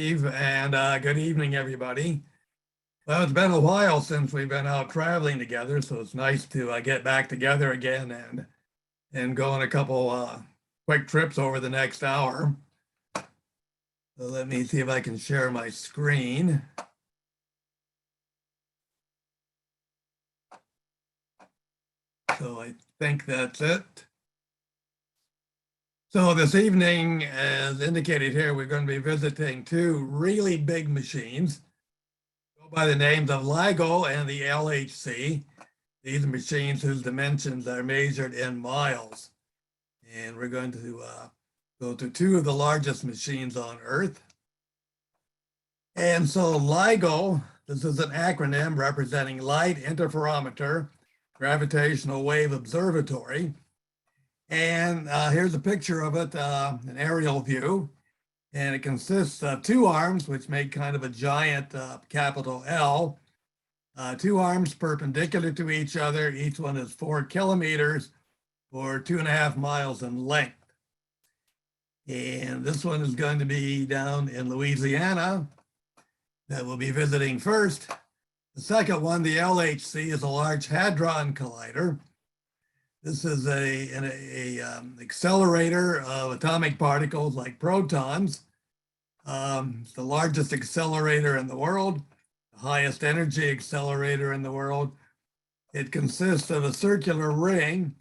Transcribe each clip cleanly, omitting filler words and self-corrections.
And good evening, everybody. Well, it's been a while since we've been out traveling together, so it's nice to get back together again and go on a couple quick trips over the next hour. So let me see if I can share my screen. So I think that's it. So this evening, as indicated here, we're going to be visiting two really big machines by the names of LIGO and the LHC. These are machines whose dimensions are measured in miles. And we're going to go to two of the largest machines on Earth. And so LIGO, this is an acronym representing Light Interferometer, Gravitational-wave Observatory. And here's a picture of it, an aerial view. And it consists of two arms, which make kind of a giant capital L. Two arms perpendicular to each other. Each one is 4 kilometers or 2.5 miles in length. And this one is going to be down in Louisiana that we'll be visiting first. The second one, the LHC, is a Large Hadron Collider. This is an accelerator of atomic particles like protons. It's the largest accelerator in the world, the highest energy accelerator in the world. It consists of a circular ring,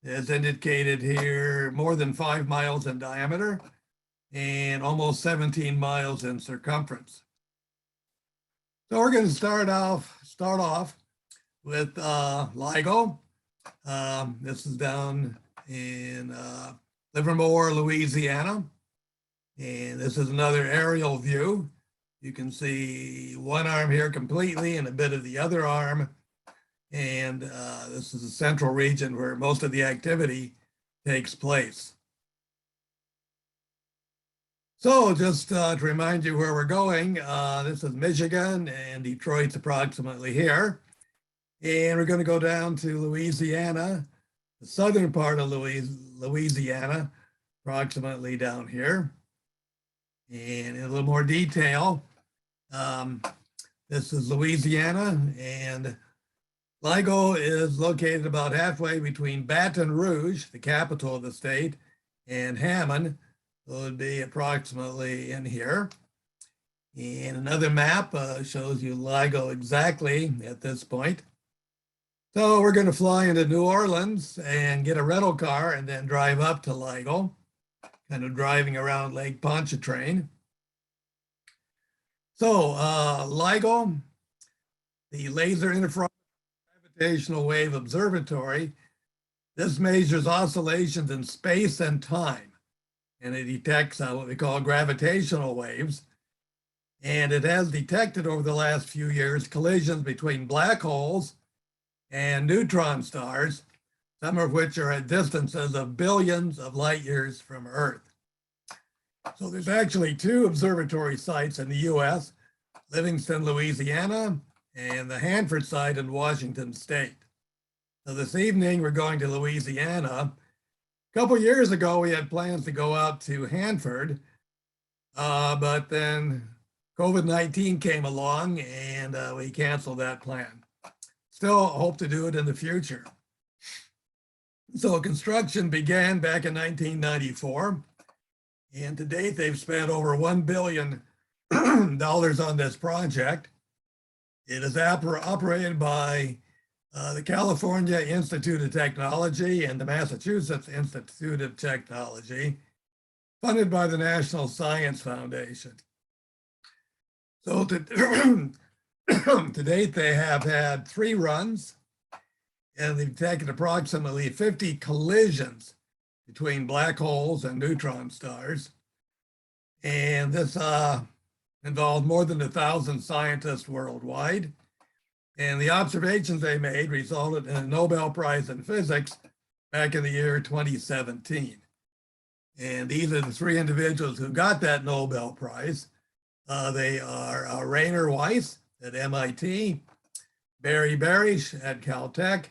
as indicated here, more than 5 miles in diameter and almost 17 miles in circumference. So we're going to start off with LIGO. This is down in Livermore, Louisiana. And this is another aerial view. You can see one arm here completely and a bit of the other arm. And this is the central region where most of the activity takes place. So just to remind you where we're going, this is Michigan and Detroit's approximately here. And we're going to go down to Louisiana, the southern part of Louisiana, approximately down here. And in a little more detail, this is Louisiana, and LIGO is located about halfway between Baton Rouge, the capital of the state, and Hammond. So it would be approximately in here. And another map shows you LIGO exactly at this point. So we're going to fly into New Orleans and get a rental car and then drive up to LIGO, kind of driving around Lake Pontchartrain. So LIGO, the Laser Interferometer Gravitational-wave Observatory, this measures oscillations in space and time, and it detects what we call gravitational waves. And it has detected over the last few years collisions between black holes and neutron stars, some of which are at distances of billions of light years from Earth. So there's actually two observatory sites in the US, Livingston, Louisiana, and the Hanford site in Washington State. So this evening we're going to Louisiana. A couple years ago we had plans to go out to Hanford, but then COVID-19 came along and we canceled that plan. Still hope to do it in the future. So construction began back in 1994, and to date they've spent over $1 billion on this project. It is operated by the California Institute of Technology and the Massachusetts Institute of Technology, funded by the National Science Foundation. So to date, they have had 3 runs, and they've taken approximately 50 collisions between black holes and neutron stars. And this involved more than 1,000 scientists worldwide. And the observations they made resulted in a Nobel Prize in physics back in the year 2017. And these are the 3 individuals who got that Nobel Prize. They are Rainer Weiss at MIT, Barry Barish at Caltech,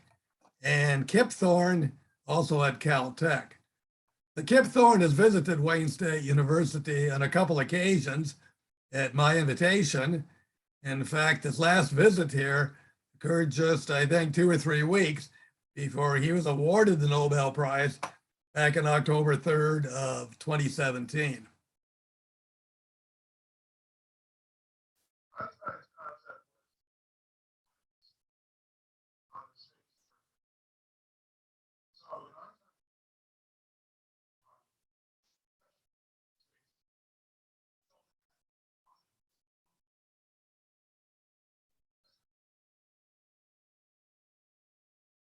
and Kip Thorne also at Caltech. The Kip Thorne has visited Wayne State University on a couple occasions at my invitation. In fact, his last visit here occurred just, I think, 2 or 3 weeks before he was awarded the Nobel Prize back on October 3rd of 2017.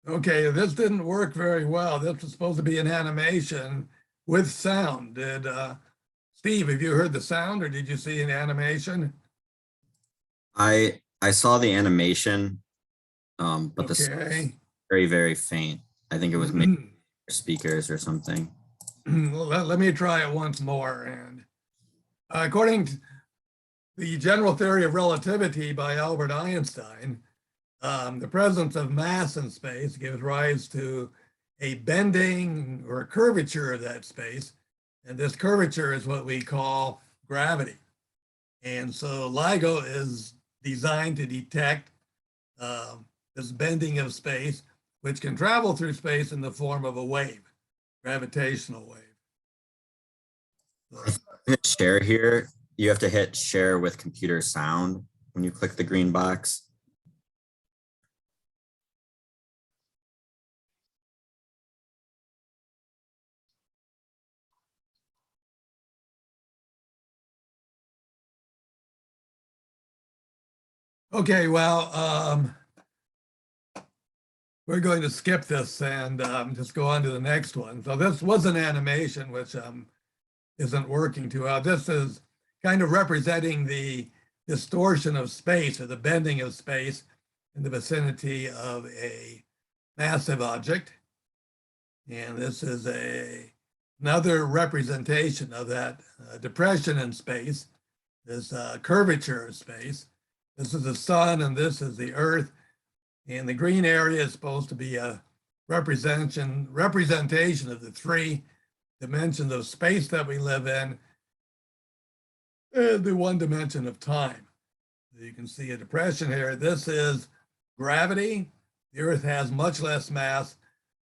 Okay, this didn't work very well. This was supposed to be an animation with sound. Did Steve, have you heard the sound or did you see an animation? I saw the animation, but the sound was Okay. very, very faint. I think it was maybe speakers or something. Well, let me try it once more. And according to the general theory of relativity by Albert Einstein, the presence of mass in space gives rise to a bending or a curvature of that space. And this curvature is what we call gravity. And so LIGO is designed to detect this bending of space, which can travel through space in the form of a wave, gravitational wave. So, Hit share here. You have to hit share with computer sound when you click the green box. okay, well, we're going to skip this and just go on to the next one. So this was an animation, which isn't working too well. This is kind of representing the distortion of space or the bending of space in the vicinity of a massive object. And this is another representation of that depression in space, this curvature of space. This is the sun and this is the earth. And the green area is supposed to be a representation of the 3 dimensions of space that we live in, and the 1 dimension of time. You can see a depression here. This is gravity. The Earth has much less mass,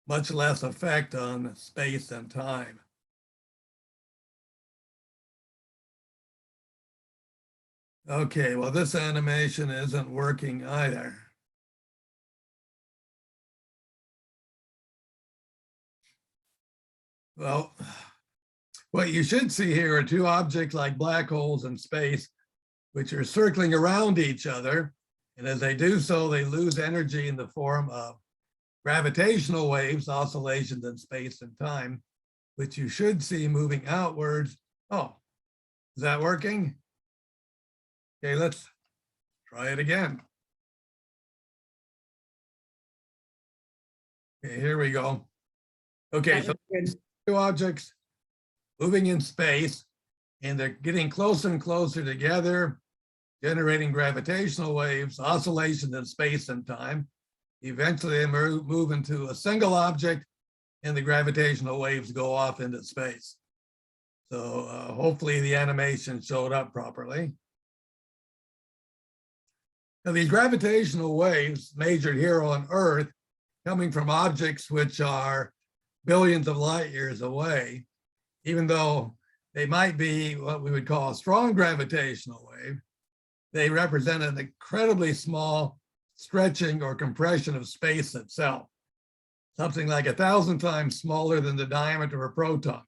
much less effect on space and time. Okay, well, this animation isn't working either. Well, what you should see here are 2 objects like black holes in space, which are circling around each other. And as they do so, they lose energy in the form of gravitational waves, oscillations in space and time, which you should see moving outwards. Oh, is that working? Okay, let's try it again. Okay, here we go. Okay, so 2 objects moving in space, and they're getting closer and closer together, generating gravitational waves, oscillations in space and time. Eventually, they move into a single object, and the gravitational waves go off into space. So hopefully the animation showed up properly. Now, these gravitational waves measured here on Earth, coming from objects which are billions of light years away, even though they might be what we would call a strong gravitational wave, they represent an incredibly small stretching or compression of space itself, something like 1,000 times smaller than the diameter of a proton.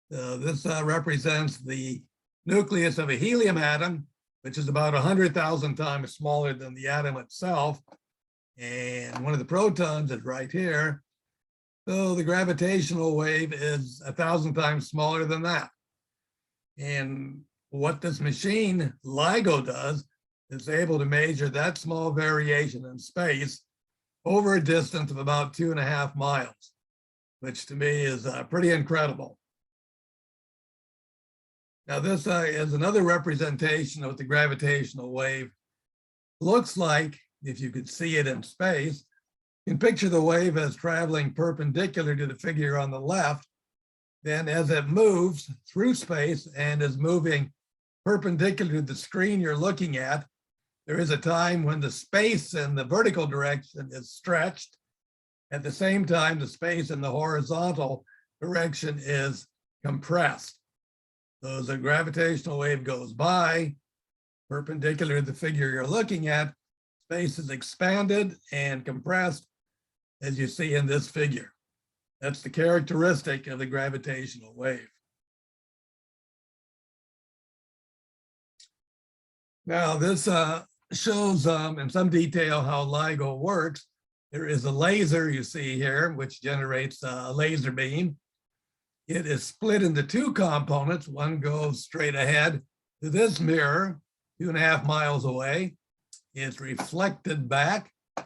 This represents the nucleus of a helium atom, which is about 100,000 times smaller than the atom itself. And one of the protons is right here. So the gravitational wave is 1,000 times smaller than that. And what this machine, LIGO, does is able to measure that small variation in space over a distance of about 2.5 miles, which to me is pretty incredible. Now this is another representation of what the gravitational wave looks like if you could see it in space. You can picture the wave as traveling perpendicular to the figure on the left. Then as it moves through space and is moving perpendicular to the screen you're looking at, there is a time when the space in the vertical direction is stretched. At the same time, the space in the horizontal direction is compressed. So as a gravitational wave goes by, perpendicular to the figure you're looking at, space is expanded and compressed, as you see in this figure. That's the characteristic of the gravitational wave. Now, this shows in some detail how LIGO works. There is a laser you see here, which generates a laser beam. It is split into two components. One goes straight ahead to this mirror, 2.5 miles away. It's reflected back to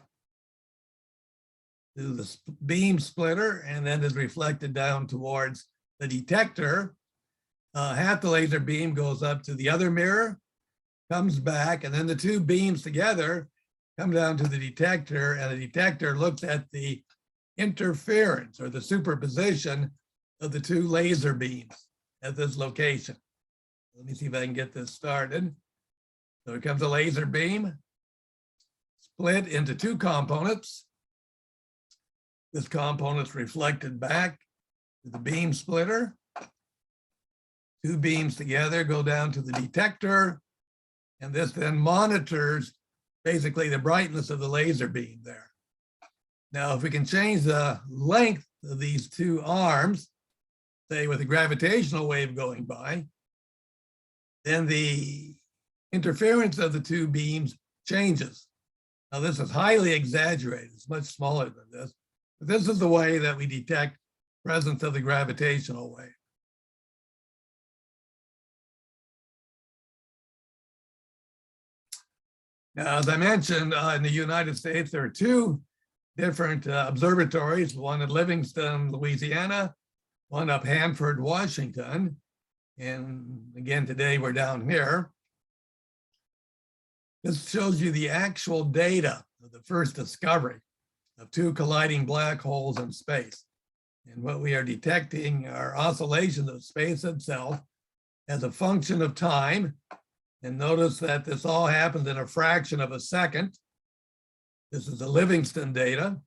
the beam splitter, and then is reflected down towards the detector. Half the laser beam goes up to the other mirror, comes back, and then the two beams together come down to the detector, and the detector looks at the interference or the superposition of the two laser beams at this location. Let me see if I can get this started. So here comes a laser beam, split into two components. This component's reflected back to the beam splitter. Two beams together go down to the detector, and this then monitors basically the brightness of the laser beam there. Now, if we can change the length of these two arms, say with a gravitational wave going by, then the interference of the two beams changes. Now, this is highly exaggerated. It's much smaller than this. But this is the way that we detect presence of the gravitational wave. Now, as I mentioned, in the United States, there are two different observatories, one at Livingston, Louisiana, one up Hanford, Washington. And again, today we're down here. This shows you the actual data of the first discovery of two colliding black holes in space. And what we are detecting are oscillations of space itself as a function of time. And notice that this all happens in a fraction of a second. This is the Livingston data.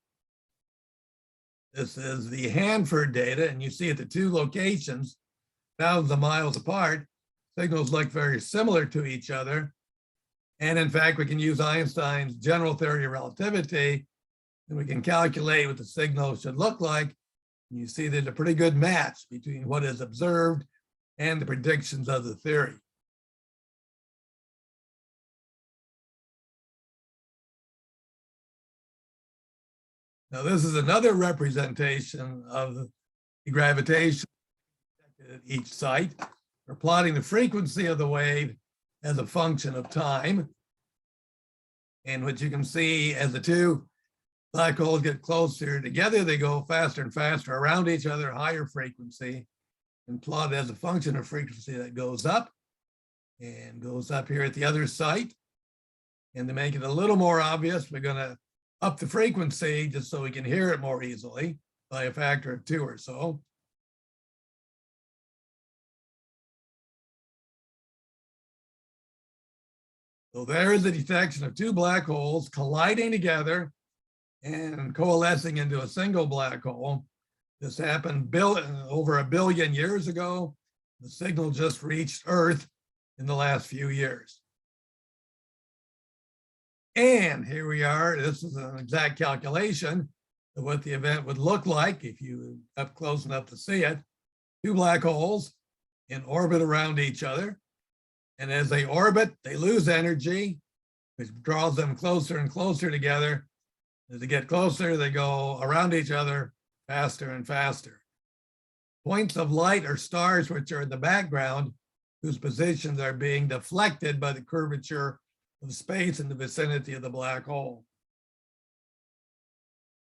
This is the Hanford data, and you see at the two locations, thousands of miles apart, signals look very similar to each other. And in fact, we can use Einstein's general theory of relativity, and we can calculate what the signal should look like. And you see there's a pretty good match between what is observed and the predictions of the theory. Now, this is another representation of the gravitation at each site. We're plotting the frequency of the wave as a function of time. And what you can see as the two black holes get closer together, they go faster and faster around each other, higher frequency, and plot as a function of frequency that goes up and goes up here at the other site. And to make it a little more obvious, we're going to up the frequency just so we can hear it more easily by a factor of 2 or so. So there is the detection of two black holes colliding together and coalescing into a single black hole. This happened over 1 billion years ago. The signal just reached Earth in the last few years. And here we are. This is an exact calculation of what the event would look like if you were up close enough to see it. Two black holes in orbit around each other. And as they orbit, they lose energy, which draws them closer and closer together. As they get closer, they go around each other faster and faster. Points of light are stars which are in the background, whose positions are being deflected by the curvature of space in the vicinity of the black hole.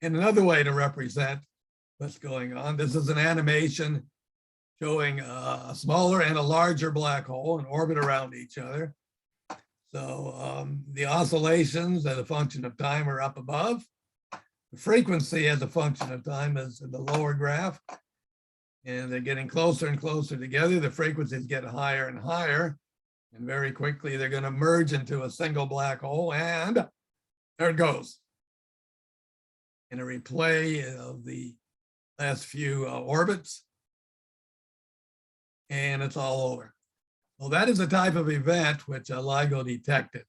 And another way to represent what's going on, this is an animation showing a smaller and a larger black hole in orbit around each other. So the oscillations as a function of time are up above. The frequency as a function of time is in the lower graph. And they're getting closer and closer together. The frequencies get higher and higher. And very quickly, they're going to merge into a single black hole, and there it goes. In a replay of the last few orbits, and it's all over. Well, that is a type of event which LIGO detected.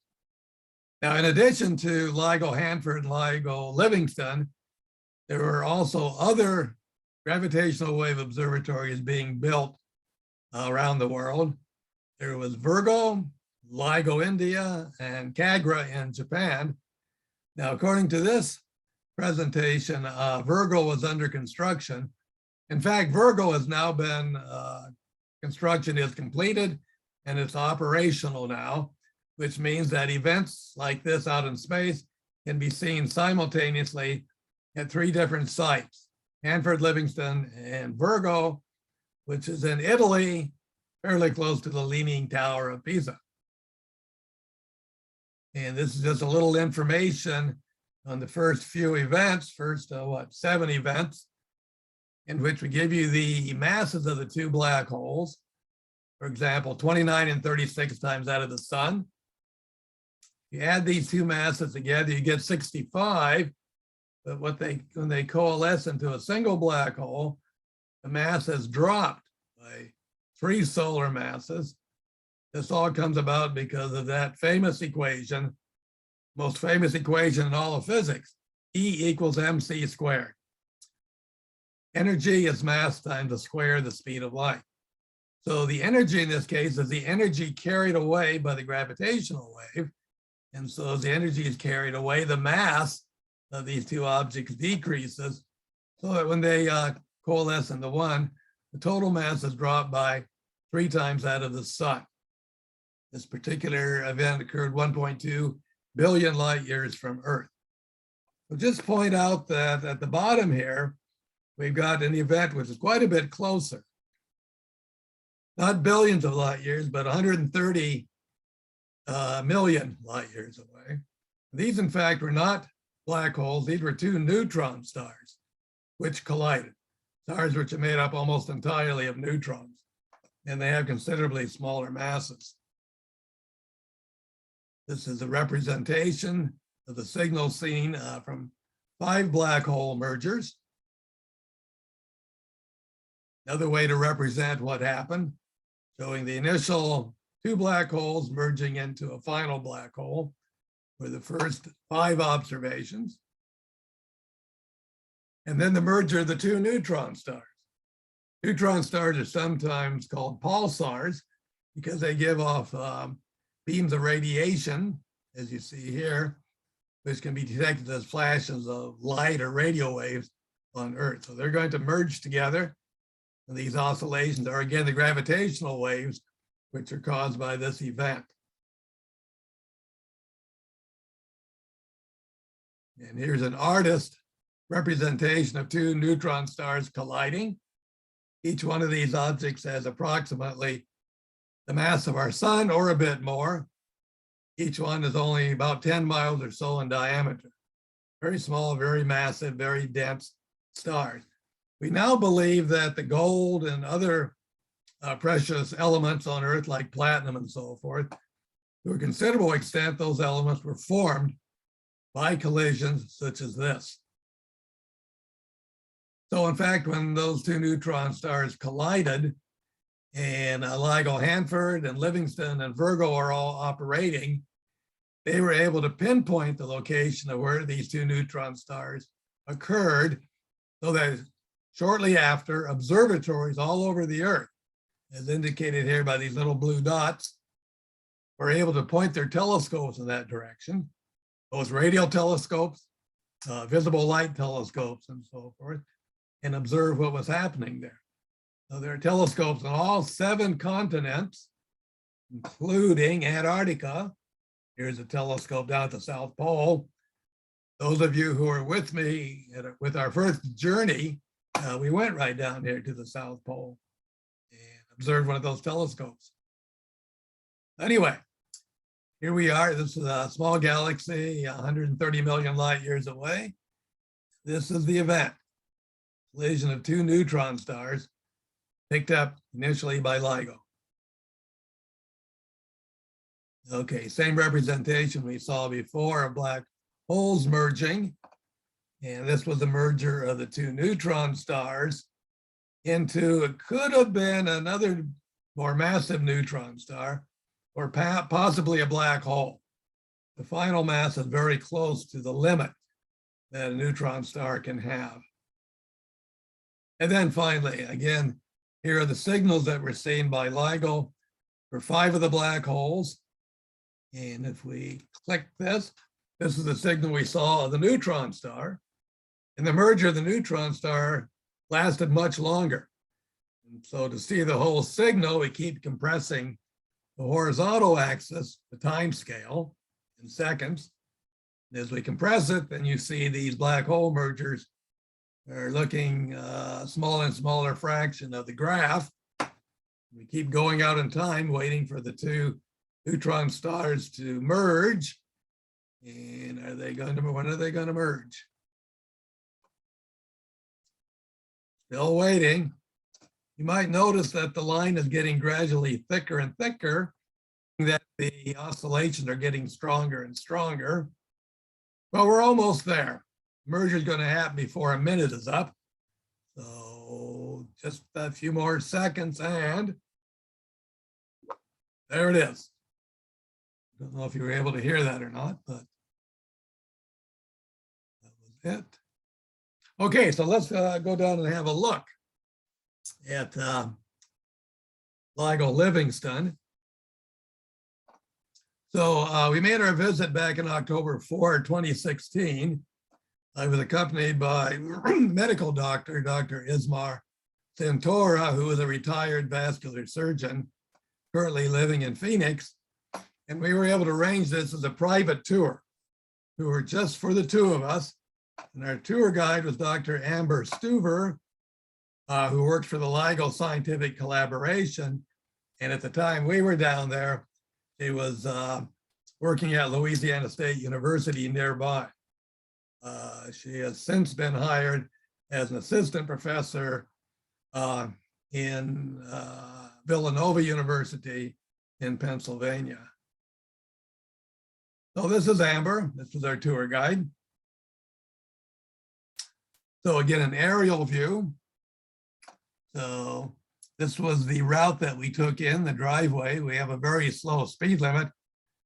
Now, in addition to LIGO Hanford and LIGO Livingston, there were also other gravitational wave observatories being built around the world. There was Virgo, LIGO India, and Kagra in Japan. Now, according to this presentation, Virgo was under construction. In fact, Virgo has now been, construction is completed and it's operational now, which means that events like this out in space can be seen simultaneously at 3 different sites, Hanford, Livingston, and Virgo, which is in Italy, fairly close to the Leaning Tower of Pisa. And this is just a little information on the first few events, first 7 events, in which we give you the masses of the 2 black holes. For example, 29 and 36 times that of the sun. You add these 2 masses together, you get 65. But when they coalesce into a single black hole, the mass has dropped by 3 solar masses. This all comes about because of that famous equation, most famous equation in all of physics, E equals mc squared. Energy is mass times the square of the speed of light. So the energy in this case is the energy carried away by the gravitational wave. And so as the energy is carried away, the mass of these 2 objects decreases, so that when they coalesce into one, the total mass is dropped by 3 times that of the sun. This particular event occurred 1.2 billion light years from Earth. So just point out that at the bottom here, we've got an event which is quite a bit closer. Not billions of light years, but 130 million light years away. These, in fact, were not black holes. These were 2 neutron stars, which collided. Stars which are made up almost entirely of neutrons, and they have considerably smaller masses. This is a representation of the signal seen from 5 black hole mergers. Another way to represent what happened, showing the initial 2 black holes merging into a final black hole were the first 5 observations. And then the merger of the 2 neutron stars. Neutron stars are sometimes called pulsars because they give off beams of radiation, as you see here, which can be detected as flashes of light or radio waves on Earth. So they're going to merge together. And these oscillations are, again, the gravitational waves, which are caused by this event. And here's an artist representation of 2 neutron stars colliding. Each one of these objects has approximately the mass of our sun or a bit more. Each one is only about 10 miles or so in diameter. Very small, very massive, very dense stars. We now believe that the gold and other precious elements on Earth, like platinum and so forth, to a considerable extent, those elements were formed by collisions such as this. So in fact, when those 2 neutron stars collided, and LIGO Hanford and Livingston and Virgo are all operating, they were able to pinpoint the location of where these 2 neutron stars occurred, so that shortly after, observatories all over the Earth, as indicated here by these little blue dots, were able to point their telescopes in that direction, both radio telescopes, visible light telescopes, and so forth, and observe what was happening there. So there are telescopes on all 7 continents, including Antarctica. Here's a telescope down at the South Pole. Those of you who are with me with our first journey, we went right down here to the South Pole and observed one of those telescopes. Anyway, here we are. This is a small galaxy, 130 million light years away. This is the event, collision of 2 neutron stars picked up initially by LIGO. Okay, same representation we saw before of black holes merging. And this was the merger of the two neutron stars into, it could have been another more massive neutron star or possibly a black hole. The final mass is very close to the limit that a neutron star can have. And then finally, again, here are the signals that were seen by LIGO for 5 of the black holes. And if we click this, this is the signal we saw of the neutron star. And the merger of the neutron star lasted much longer. And so to see the whole signal, we keep compressing the horizontal axis, the time scale in seconds. And as we compress it, then you see these black hole mergers are looking smaller and smaller fraction of the graph. We keep going out in time, waiting for the two neutron stars to merge. And when are they going to merge? Still waiting. You might notice that the line is getting gradually thicker and thicker, that the oscillations are getting stronger and stronger. Well, we're almost there. Merger is going to happen before a minute is up. So just a few more seconds and there it is. Don't know if you were able to hear that or not, but that was it. Okay, so let's go down and have a look at LIGO Livingston. So we made our visit back in October 4, 2016. I was accompanied by medical doctor, Dr. Ismar Santora, who is a retired vascular surgeon, currently living in Phoenix. And we were able to arrange this as a private tour just for the two of us. And our tour guide was Dr. Amber Stuver, who worked for the LIGO Scientific Collaboration. And at the time we were down there, she was working at Louisiana State University nearby. She has since been hired as an assistant professor in Villanova University in Pennsylvania. So this is Amber. This is our tour guide. So again, an aerial view. So this was the route that we took in, the driveway. We have a very slow speed limit. I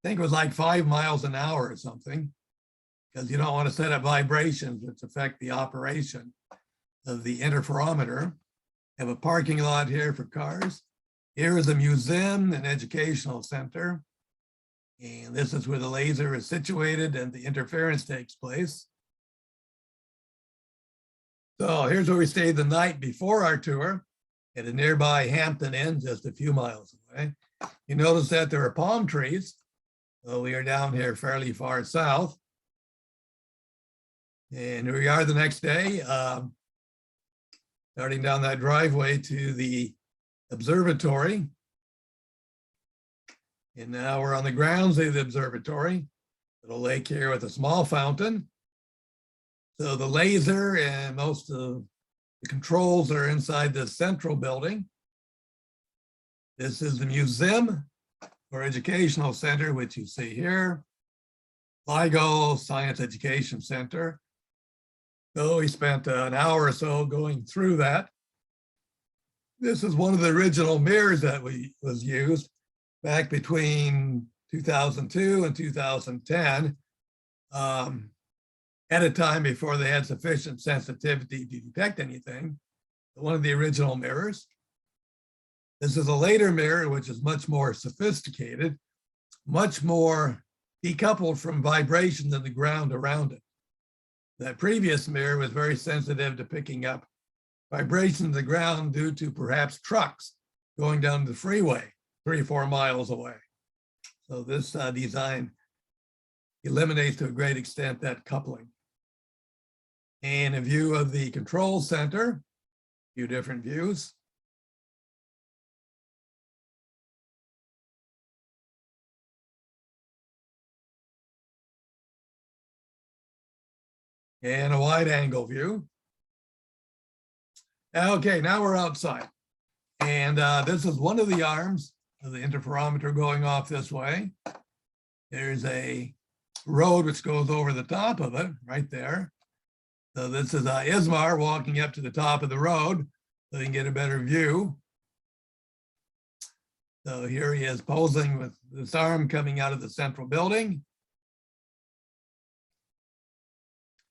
think it was like 5 miles an hour or something, because you don't want to set up vibrations which affect the operation of the interferometer. Have a parking lot here for cars. Here is a museum and educational center. And this is where the laser is situated and the interference takes place. So here's where we stayed the night before our tour at a nearby Hampton Inn, just a few miles away. You notice that there are palm trees. So we are down here fairly far south. And here we are the next day, starting down that driveway to the observatory. And now we're on the grounds of the observatory, little lake here with a small fountain. So the laser and most of the controls are inside the central building. This is the museum or educational center, which you see here. LIGO Science Education Center. So we spent an hour or so going through that. This is one of the original mirrors that was used back between 2002 and 2010, at a time before they had sufficient sensitivity to detect anything. One of the original mirrors. This is a later mirror, which is much more sophisticated, much more decoupled from vibration than the ground around it. That previous mirror was very sensitive to picking up vibration of the ground due to perhaps trucks going down the freeway 3 or 4 miles away. So this design eliminates to a great extent that coupling. And a view of the control center, a few different views. And a wide angle view. Okay, now we're outside. And this is one of the arms of the interferometer going off this way. There's a road which goes over the top of it right there. So this is Ismar walking up to the top of the road so you can get a better view. So here he is posing with this arm coming out of the central building.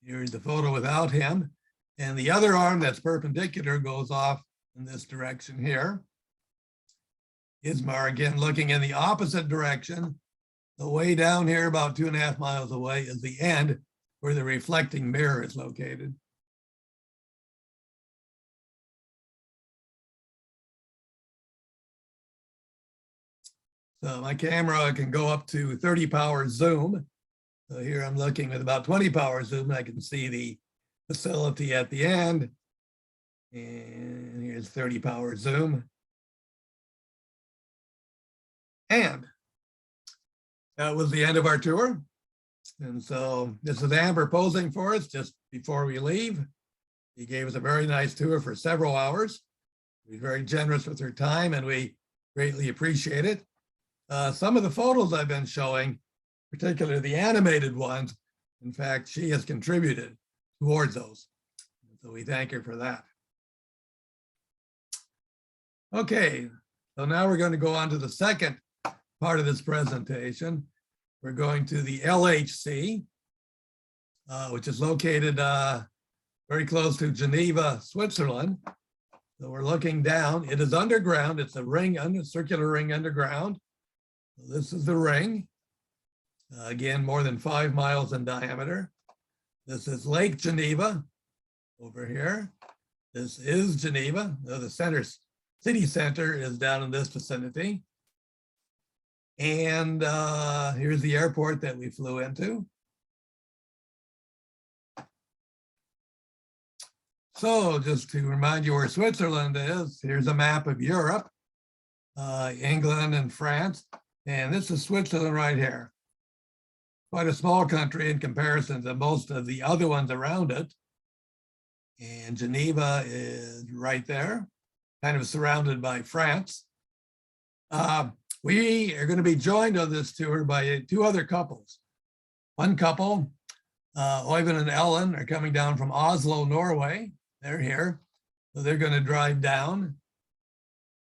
Here's the photo without him. And the other arm that's perpendicular goes off in this direction here. Ismar again looking in the opposite direction. The way down here, about 2.5 miles away, is the end where the reflecting mirror is located. So my camera can go up to 30 power zoom. So here I'm looking with about 20 power zoom. I can see the facility at the end. And here's 30 power zoom. And that was the end of our tour. And so this is Amber posing for us just before we leave. He gave us a very nice tour for several hours. She was very generous with her time and we greatly appreciate it. Some of the photos I've been showing, particularly the animated ones, in fact, she has contributed towards those. So we thank her for that. Okay, so now we're going to go on to the second part of this presentation. We're going to the LHC, which is located very close to Geneva, Switzerland. So we're looking down. It is underground. It's a ring, circular ring underground. So this is the ring. Again, more than 5 miles in diameter. This is Lake Geneva over here. This is Geneva. The city center is down in this vicinity. And here's the airport that we flew into. So just to remind you where Switzerland is, here's a map of Europe, England and France. And this is Switzerland right here. Quite a small country in comparison to most of the other ones around it. And Geneva is right there, kind of surrounded by France. We are going to be joined on this tour by 2 other couples. One couple, Oyvind and Ellen, are coming down from Oslo, Norway. They're here, so they're going to drive down.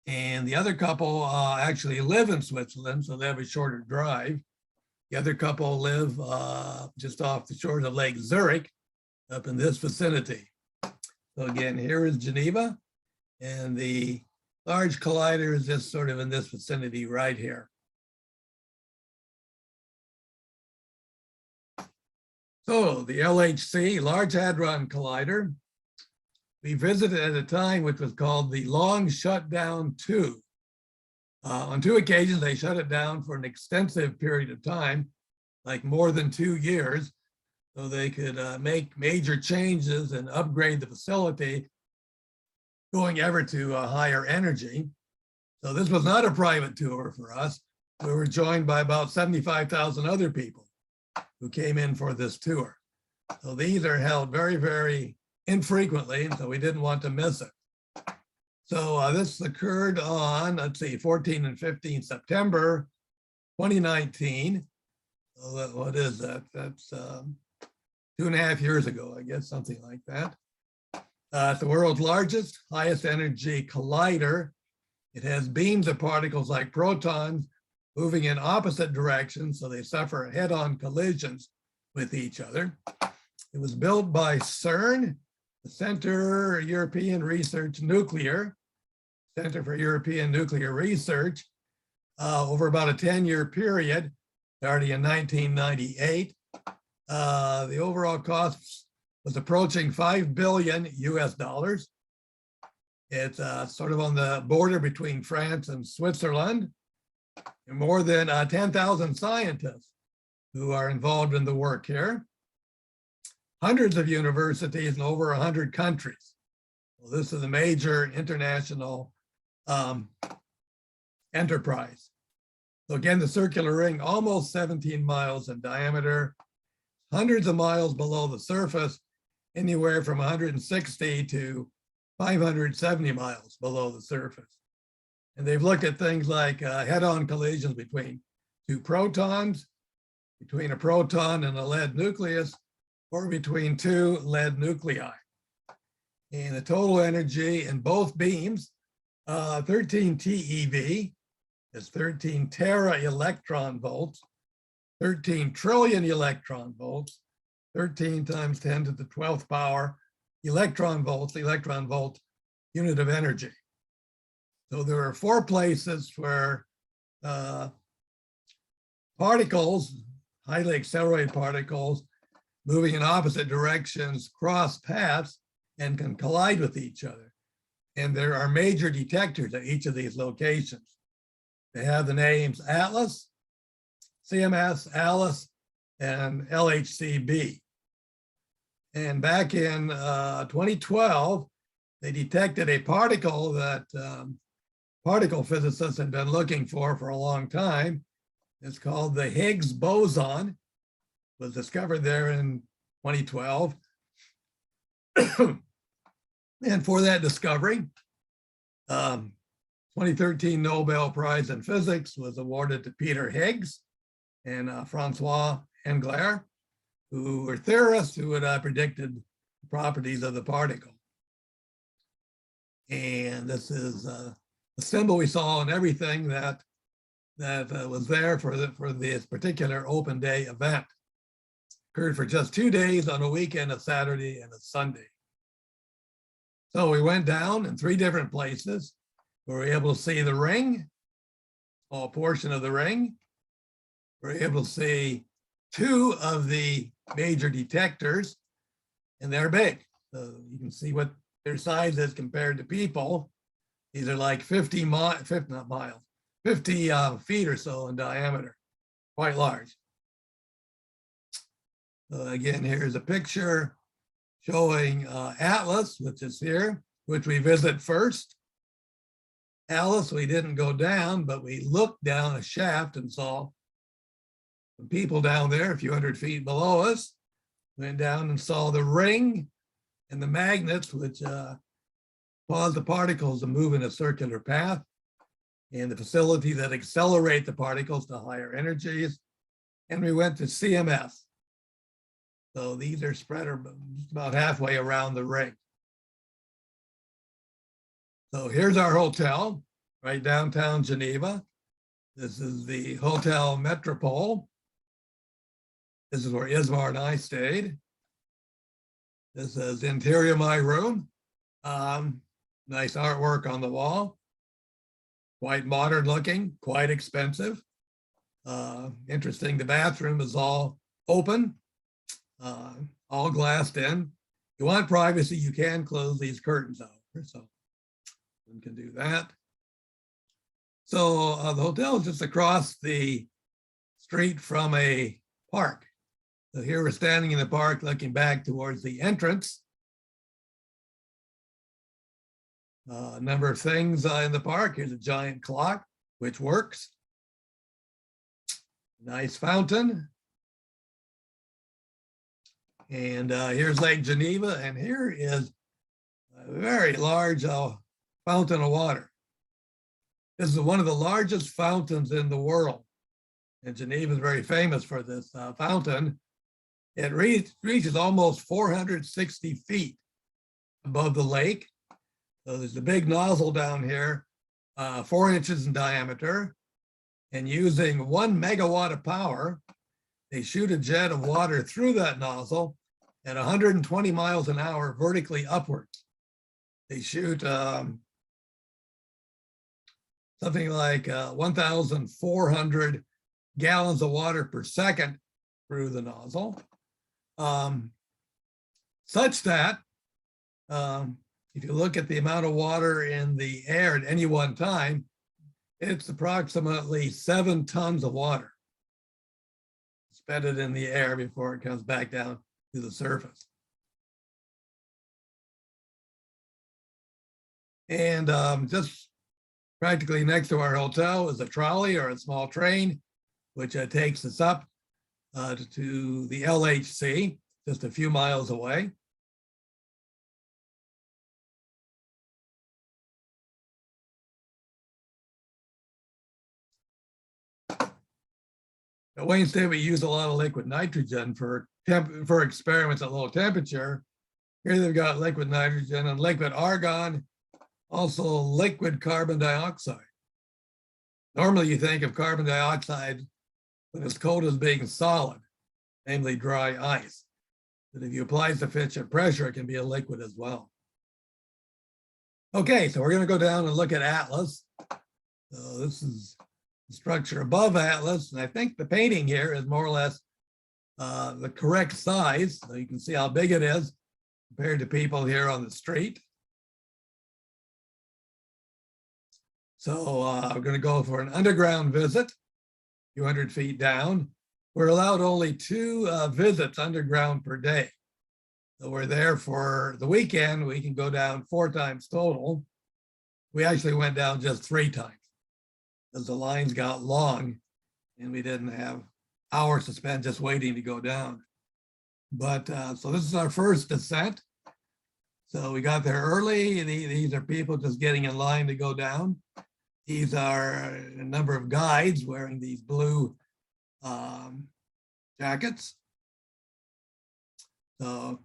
And the other couple actually live in Switzerland, so they have a shorter drive. The other couple live just off the shores of Lake Zurich, up in this vicinity. So again, here is Geneva, and the Large Collider is just sort of in this vicinity right here. So the LHC, Large Hadron Collider, we visited at a time which was called the Long Shutdown 2. On 2 occasions, they shut it down for an extensive period of time, like more than 2 years, so they could make major changes and upgrade the facility, going ever to a higher energy. So this was not a private tour for us. We were joined by about 75,000 other people who came in for this tour. So these are held very, very infrequently, so we didn't want to miss it. So this occurred on, let's see, 14 and 15 September 2019. So that, what is that? That's 2.5 years ago, I guess, something like that. It's the world's largest, highest energy collider. It has beams of particles like protons moving in opposite directions, so they suffer head-on collisions with each other. It was built by CERN, the Center for European Research Nuclear, Center for European Nuclear Research, over about a 10-year period, starting in 1998. The overall cost was approaching $5 billion US. It's sort of on the border between France and Switzerland. And more than 10,000 scientists who are involved in the work here. Hundreds of universities in over 100 countries. Well, this is a major international enterprise. So again, the circular ring, almost 17 miles in diameter, hundreds of miles below the surface, anywhere from 160 to 570 miles below the surface. And they've looked at things like head-on collisions between 2 protons, between a proton and a lead nucleus, or between two lead nuclei. And the total energy in both beams, 13 TeV, is 13 tera electron volts, 13 trillion electron volts, 13 times 10 to the 12th power electron volts unit of energy. So there are 4 places where particles, highly accelerated particles, moving in opposite directions, cross paths and can collide with each other. And there are major detectors at each of these locations. They have the names Atlas, CMS, ALICE, and LHCb. And back in 2012, they detected a particle that particle physicists had been looking for a long time. It's called the Higgs boson. It was discovered there in 2012. And for that discovery, 2013 Nobel Prize in Physics was awarded to Peter Higgs and Francois Englert, who were theorists who had predicted the properties of the particle. And this is a symbol we saw in everything that was there for this particular open day event. Occurred for just 2 days on a weekend, a Saturday and a Sunday. So we went down in 3 different places. We were able to see the ring, small portion of the ring. We were able to see 2 of the major detectors, and they're big. So you can see what their size is compared to people. These are like 50 feet or so in diameter, quite large. Again, here's a picture showing Atlas, which is here, which we visit first. Alice, we didn't go down, but we looked down a shaft and saw some people down there a few hundred feet below us. Went down and saw the ring and the magnets, which cause the particles to move in a circular path, and the facility that accelerate the particles to higher energies. And we went to CMS. So these are spread just about halfway around the ring. So here's our hotel, right downtown Geneva. This is the Hotel Metropole. This is where Ismar and I stayed. This is the interior of my room. Nice artwork on the wall. Quite modern looking, quite expensive. Interesting, the bathroom is all open, all glassed in. If you want privacy, you can close these curtains out, so one can do that. So the hotel is just across the street from a park. So here we're standing in the park looking back towards the entrance. A number of things in the park. Here's a giant clock, which works. Nice fountain. And here's Lake Geneva, and here is a very large fountain of water. This is one of the largest fountains in the world. And Geneva is very famous for this fountain. It reaches almost 460 feet above the lake. So there's a big nozzle down here, 4 inches in diameter. And using 1 megawatt of power, they shoot a jet of water through that nozzle at 120 miles an hour vertically upwards. They shoot something like 1,400 gallons of water per second through the nozzle, such that if you look at the amount of water in the air at any one time, it's approximately 7 tons of water expended in the air before it comes back down to the surface. And just practically next to our hotel is a trolley or a small train, which takes us up to the LHC, just a few miles away. At Wayne State, we use a lot of liquid nitrogen for experiments at low temperature. Here they've got liquid nitrogen and liquid argon, also liquid carbon dioxide. Normally you think of carbon dioxide when it's cold as being solid, namely dry ice. But if you apply sufficient pressure, it can be a liquid as well. Okay, so we're going to go down and look at Atlas. So this is the structure above Atlas, and I think the painting here is more or less the correct size. So you can see how big it is compared to people here on the street. So we're going to go for an underground visit, 200 feet down. We're allowed only 2 visits underground per day. So we're there for the weekend. We can go down 4 times total. We actually went down just 3 times because the lines got long and we didn't have hours to spend just waiting to go down. But so this is our first descent. So we got there early. These are people just getting in line to go down. These are a number of guides wearing these blue jackets. So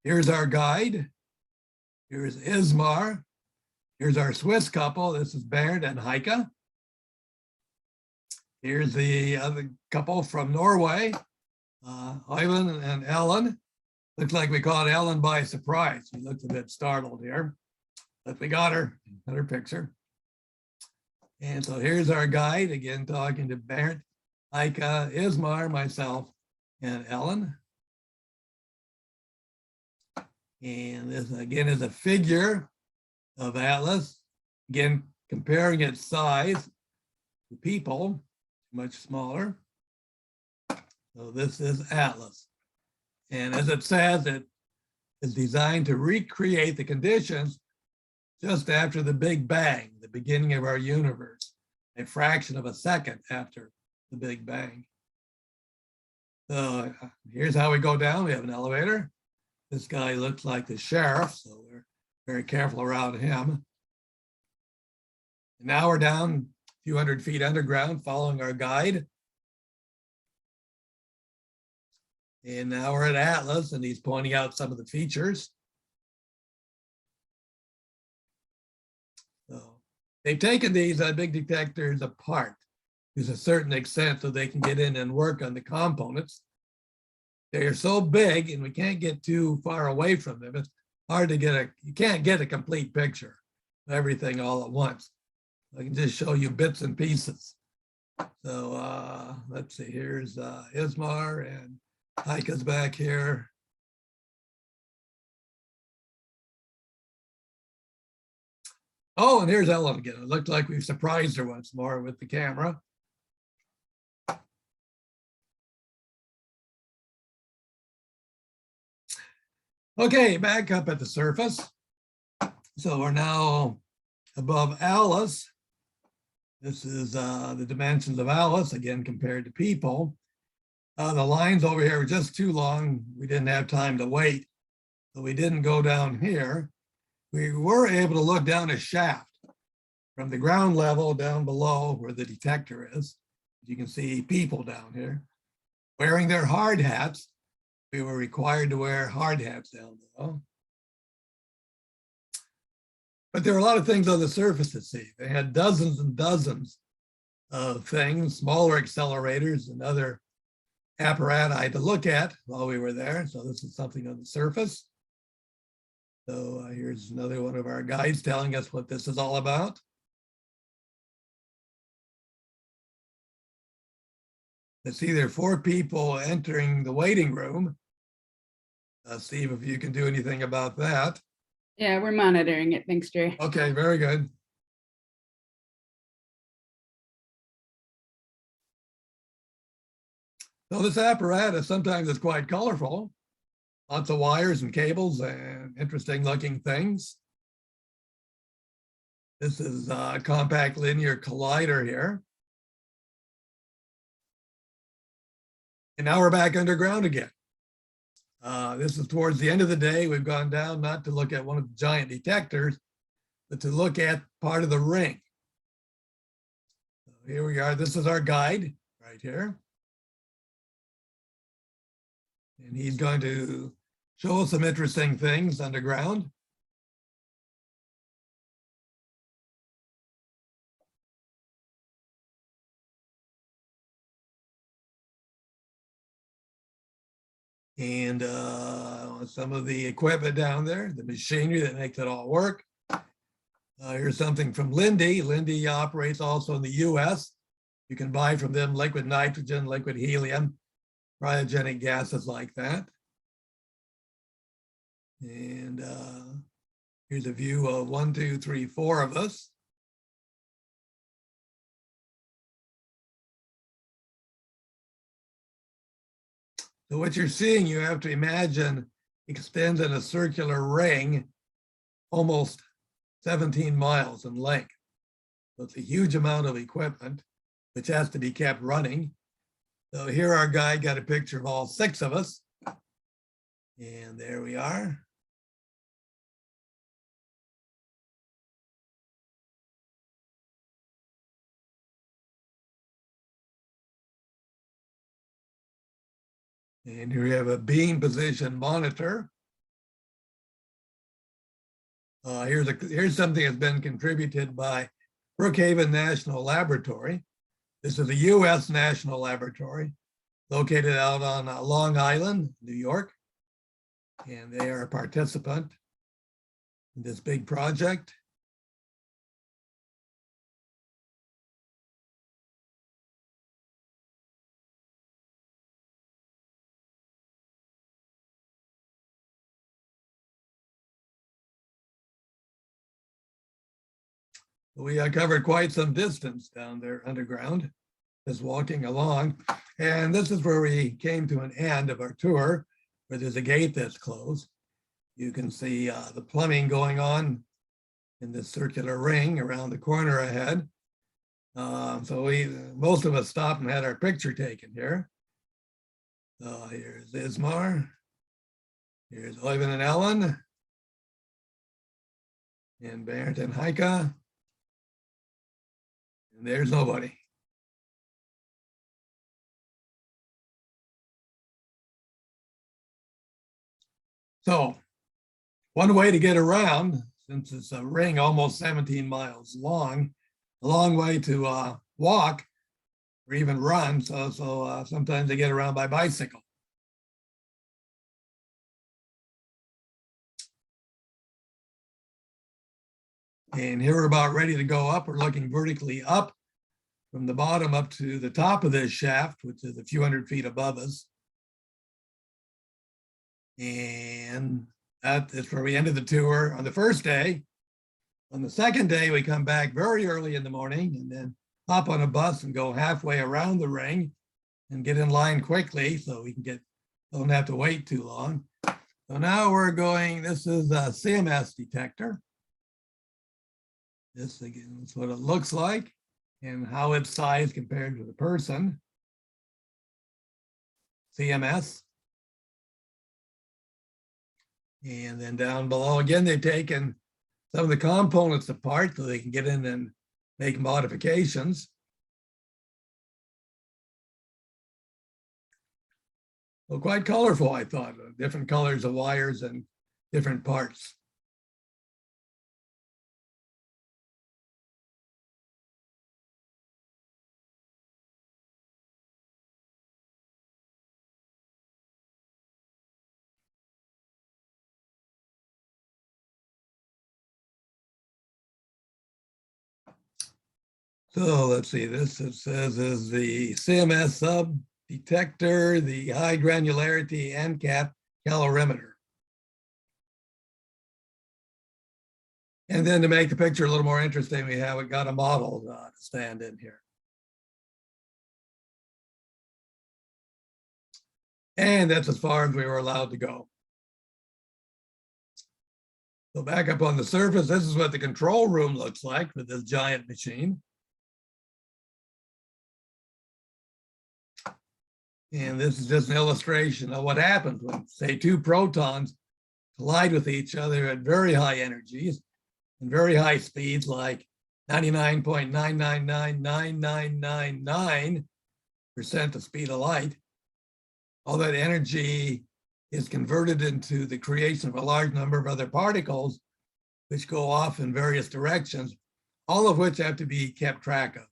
here's our guide. Here's Ismar. Here's our Swiss couple. This is Bernd and Heike. Here's the other couple from Norway, Ivan and Ellen. Looks like we caught Ellen by surprise. She looks a bit startled here, but we got her picture. And so here's our guide, again, talking to Bernd, Heike, Ismar, myself, and Ellen. And this, again, is a figure of Atlas. Again, comparing its size to people, much smaller. So this is Atlas. And as it says, it is designed to recreate the conditions just after the Big Bang, the beginning of our universe, a fraction of a second after the Big Bang. So here's how we go down. We have an elevator. This guy looks like the sheriff, so we're very careful around him. And now we're down a few hundred feet underground following our guide. And now we're at Atlas, and he's pointing out some of the features. So they've taken these big detectors apart to a certain extent so they can get in and work on the components. They are so big and we can't get too far away from them. It's hard to get you can't get a complete picture of everything all at once. I can just show you bits and pieces. So let's see, here's Ismar and Heike's back here. Oh, and here's Ellen again. It looked like we surprised her once more with the camera. Okay, back up at the surface. So we're now above Alice. This is the dimensions of Alice, again, compared to people. The lines over here were just too long. We didn't have time to wait, so we didn't go down here. We were able to look down a shaft from the ground level down below where the detector is. You can see people down here wearing their hard hats. We were required to wear hard hats down below. But there were a lot of things on the surface to see. They had dozens and dozens of things, smaller accelerators and other apparatus to look at while we were there. So this is something on the surface. So here's another one of our guides telling us what this is all about. Let's see, there are 4 people entering the waiting room. Steve, if you can do anything about that. Yeah, we're monitoring it. Thanks, Jerry. Okay, very good. So this apparatus sometimes is quite colorful. Lots of wires and cables and interesting looking things. This is a compact linear collider here. And now we're back underground again. This is towards the end of the day. We've gone down not to look at one of the giant detectors, but to look at part of the ring. So here we are. This is our guide right here. And he's going to show us some interesting things underground. And some of the equipment down there, the machinery that makes it all work. Here's something from Linde. Linde operates also in the US. You can buy from them liquid nitrogen, liquid helium, cryogenic gases like that. And here's a view of 1, 2, 3, 4 of us. So what you're seeing, you have to imagine, extends in a circular ring almost 17 miles in length. So it's a huge amount of equipment, which has to be kept running. So here our guy got a picture of all 6 of us. And there we are. And here we have a beam position monitor. Here's something that's been contributed by Brookhaven National Laboratory. This is a US national laboratory located out on Long Island, New York. And they are a participant in this big project. We covered quite some distance down there underground, just walking along. And this is where we came to an end of our tour, where there's a gate that's closed. You can see the plumbing going on in this circular ring around the corner ahead. So most of us stopped and had our picture taken here. Here's Ismar. Here's Oyvind and Ellen. And Bernd and Heike. And there's nobody. So one way to get around, since it's a ring almost 17 miles long, a long way to walk or even run. So sometimes they get around by bicycle. And here we're about ready to go up. We're looking vertically up from the bottom up to the top of this shaft, which is a few hundred feet above us. And that is where we ended the tour on the first day. On the second day, we come back very early in the morning and then hop on a bus and go halfway around the ring and get in line quickly so we can don't have to wait too long. So now we're going, this is a CMS detector. This again is what it looks like and how it's sized compared to the person. CMS. And then down below, again, they've taken some of the components apart so they can get in and make modifications. Well, quite colorful, I thought, different colors of wires and different parts. So let's see, this it says is the CMS sub detector, the high granularity NCAP calorimeter. And then to make the picture a little more interesting, we got a model to stand in here. And that's as far as we were allowed to go. So back up on the surface, this is what the control room looks like with this giant machine. And this is just an illustration of what happens when, say, 2 protons collide with each other at very high energies and very high speeds, like 99.9999999% the speed of light. All that energy is converted into the creation of a large number of other particles, which go off in various directions, all of which have to be kept track of.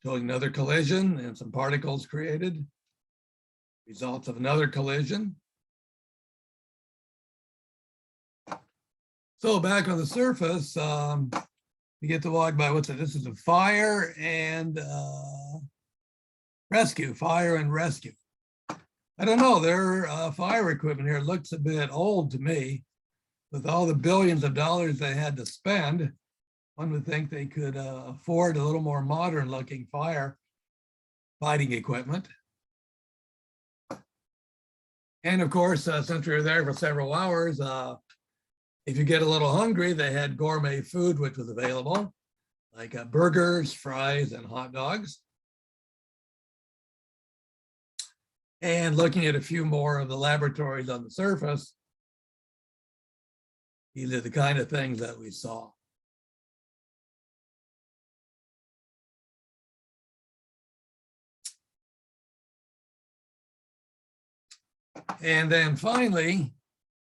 Showing another collision and some particles created. Results of another collision. So back on the surface, we get to walk by, this is a fire and rescue, fire and rescue. I don't know, their fire equipment here looks a bit old to me. With all the billions of dollars they had to spend, one would think they could afford a little more modern looking fighting equipment. And of course, since we were there for several hours, if you get a little hungry, they had gourmet food, which was available, like burgers, fries, and hot dogs. And looking at a few more of the laboratories on the surface, these are the kind of things that we saw. And then finally,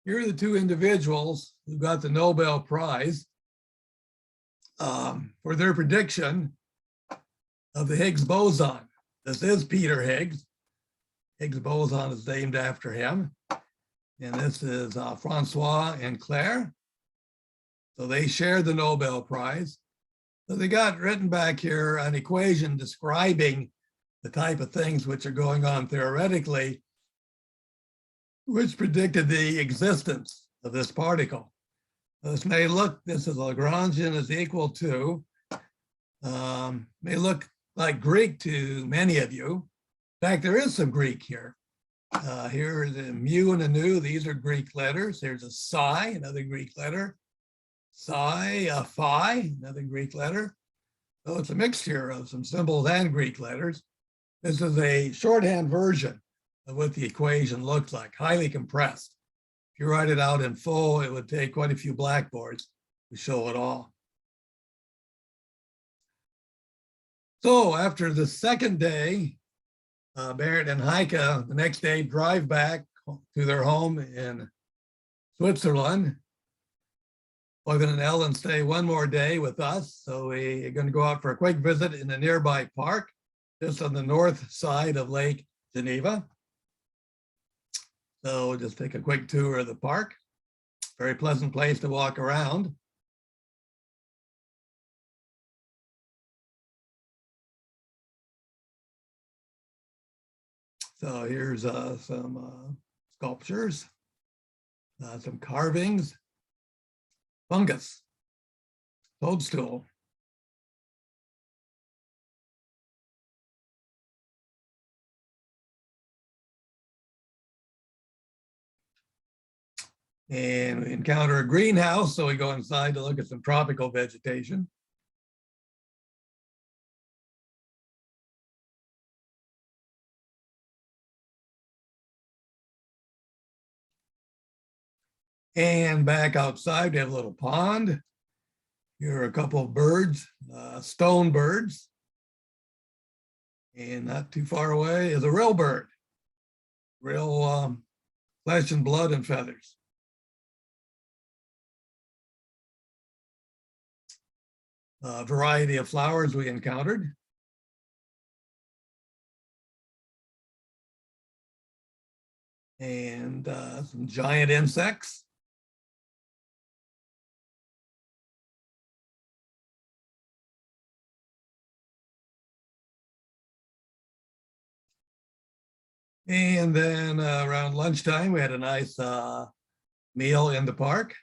here are the two individuals who got the Nobel Prize for their prediction of the Higgs boson. This is Peter Higgs. Higgs boson is named after him. And this is Francois and Claire. So they shared the Nobel Prize. So they got written back here an equation describing the type of things which are going on theoretically, which predicted the existence of this particle. This may look, this is Lagrangian is equal to, may look like Greek to many of you. In fact, there is some Greek here. Here is a mu and a nu, these are Greek letters. There's a psi, another Greek letter. Psi, phi, another Greek letter. So it's a mixture of some symbols and Greek letters. This is a shorthand version of what the equation looks like, highly compressed. If you write it out in full, it would take quite a few blackboards to show it all. So after the second day, Barrett and Heike the next day drive back to their home in Switzerland. Oyvind and Ellen stay one more day with us. So we're going to go out for a quick visit in a nearby park, just on the north side of Lake Geneva. So we'll just take a quick tour of the park. Very pleasant place to walk around. So here's some sculptures, some carvings, fungus, toadstool. And we encounter a greenhouse, so we go inside to look at some tropical vegetation. And back outside, we have a little pond. Here are a couple of birds, stone birds. And not too far away is a real bird, real flesh and blood and feathers. A variety of flowers we encountered. And some giant insects. And then around lunchtime, we had a nice meal in the park.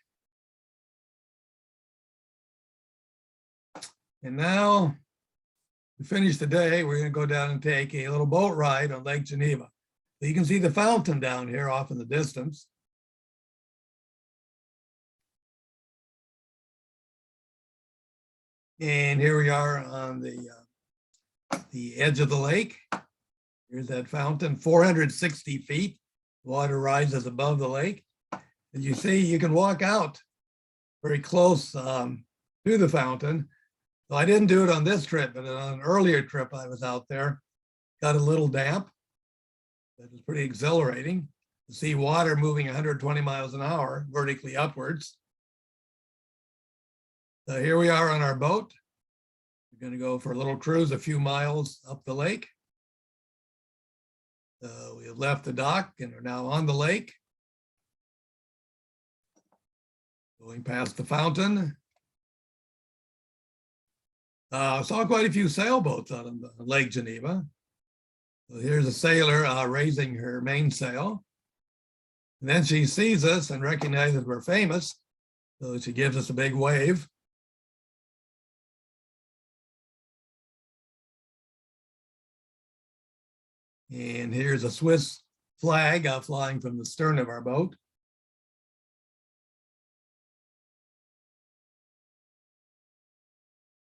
And now, to finish the day, we're going to go down and take a little boat ride on Lake Geneva. So you can see the fountain down here off in the distance. And here we are on the edge of the lake. Here's that fountain, 460 feet. Water rises above the lake. As you see, you can walk out very close to the fountain. So I didn't do it on this trip, but on an earlier trip I was out there. got a little damp. It was pretty exhilarating to see water moving 120 miles an hour vertically upwards. So here we are on our boat. We're going to go for a little cruise a few miles up the lake. We have left the dock and are now on the lake. Going past the fountain. Saw quite a few sailboats out on the Lake Geneva. So here's a sailor raising her mainsail. And then she sees us and recognizes we're famous. So she gives us a big wave. And here's a Swiss flag flying from the stern of our boat.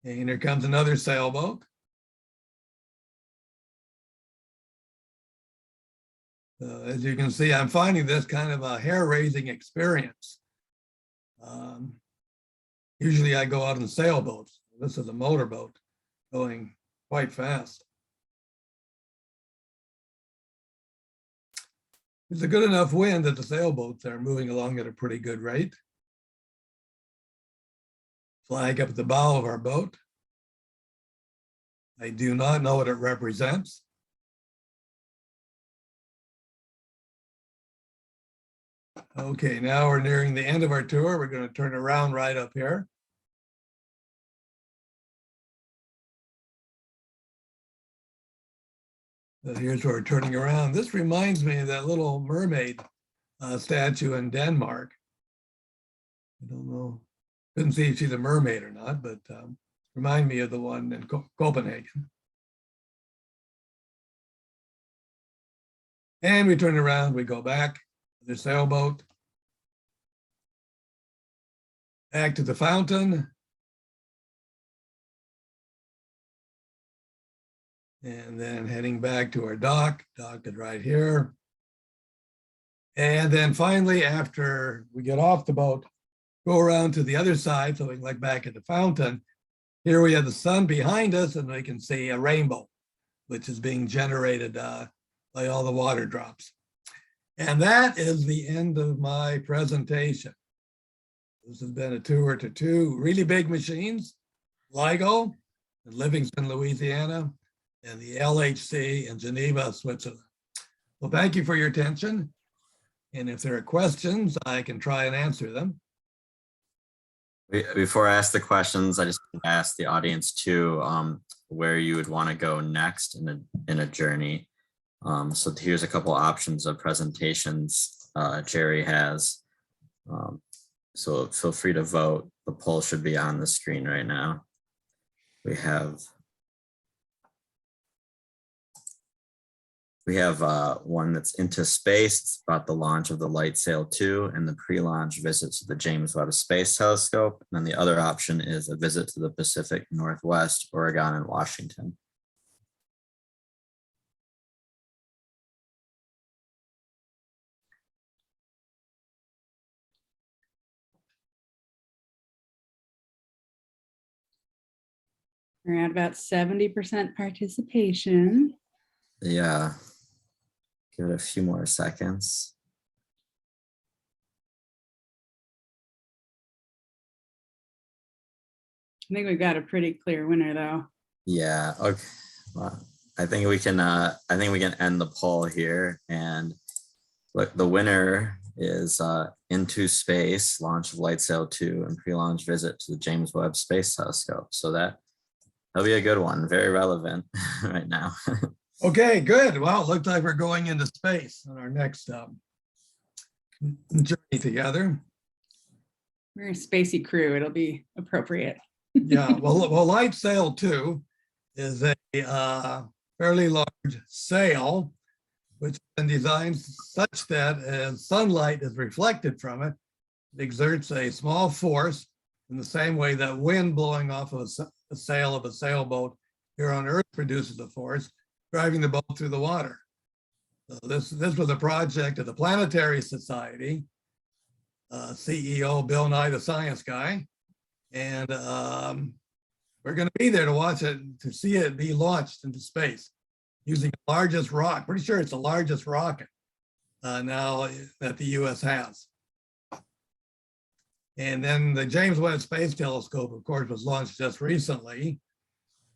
And here comes another sailboat. As you can see, I'm finding this kind of a hair-raising experience. Usually I go out in sailboats. This is a motorboat going quite fast. It's a good enough wind that the sailboats are moving along at a pretty good rate. Flag up at the bow of our boat. I do not know what it represents. Okay, now we're nearing the end of our tour. We're going to turn around right up here. So here's where we're turning around. This reminds me of that little mermaid statue in Denmark. I don't know, couldn't see if she's a mermaid or not, but remind me of the one in Copenhagen. And we turn around, we go back to the sailboat, back to the fountain. And then heading back to our dock. Dock is right here. And then finally, after we get off the boat, go around to the other side so we can look back at the fountain. Here we have the sun behind us and we can see a rainbow, which is being generated by all the water drops. And that is the end of my presentation. This has been a tour to two really big machines, LIGO in Livingston, Louisiana, and the LHC in Geneva, Switzerland. Well, thank you for your attention. And if there are questions, I can try and answer them. Before I ask the questions, I just want to ask the audience too, where you would want to go next in a journey. So here's a couple options of presentations Jerry has. So feel free to vote. The poll should be on the screen right now. We have one that's into space. It's about the launch of the LightSail 2 and the pre-launch visit to the James Webb Space Telescope. And then the other option is a visit to the Pacific Northwest, Oregon, and Washington. We're at about 70% participation. Yeah. Give it a few more seconds. I think we've got a pretty clear winner though. Yeah. Okay. Well, I think we can end the poll here, and look, the winner is Into Space, launch of LightSail 2 and pre-launch visit to the James Webb Space Telescope. So that'll be a good one, very relevant right now. Okay, good. Well, it looks like we're going into space on our next journey together. We're a spacey crew. It'll be appropriate. Yeah, well, LightSail 2 is a fairly large sail, which has been designed such that as sunlight is reflected from it, it exerts a small force in the same way that wind blowing off of a sail of a sailboat here on Earth produces a force, driving the boat through the water. So this was a project of the Planetary Society, CEO Bill Nye the Science Guy, and we're going to be there to watch it, to see it be launched into space. using the largest rocket. Pretty sure it's the largest rocket now that the US has. And then the James Webb Space Telescope, of course, was launched just recently.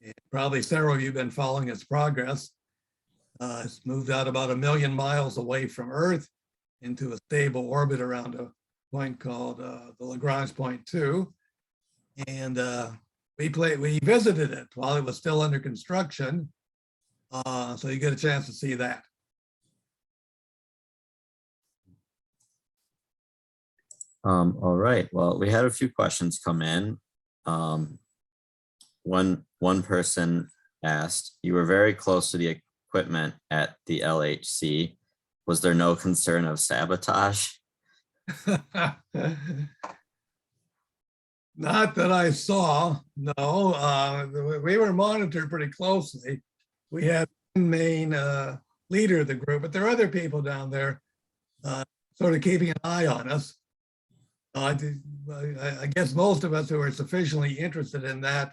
And probably several of you have been following its progress. It's moved out about 1 million miles away from Earth into a stable orbit around a point called the Lagrange point 2. And we visited it while it was still under construction. So you get a chance to see that. All right, well, we had a few questions come in. One person asked, you were very close to the equipment at the LHC. Was there no concern of sabotage? Not that I saw, no. We were monitored pretty closely. We had one main leader of the group, but there are other people down there sort of keeping an eye on us. I guess most of us who are sufficiently interested in that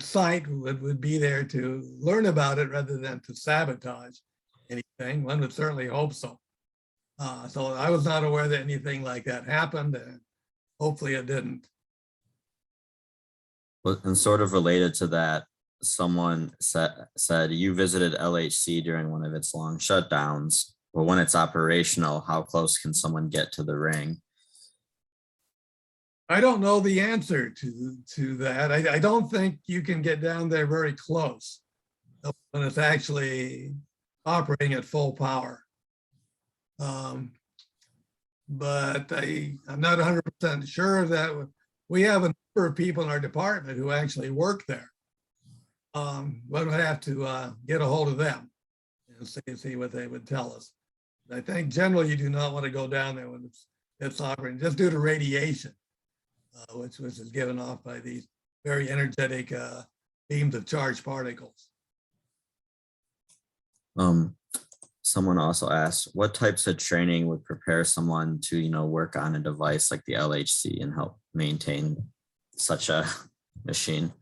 site would be there to learn about it rather than to sabotage anything. One would certainly hope so. So I was not aware that anything like that happened, and hopefully it didn't. Well, and sort of related to that, someone said you visited LHC during one of its long shutdowns. Well, when it's operational, how close can someone get to the ring? I don't know the answer to that. I don't think you can get down there very close when it's actually operating at full power. But I'm not 100% sure of that. We have a number of people in our department who actually work there. One would have to get a hold of them and see what they would tell us. I think generally you do not want to go down there when it's operating, just due to radiation. Which is given off by these very energetic beams of charged particles. Someone also asked, what types of training would prepare someone to, work on a device like the LHC and help maintain such a machine?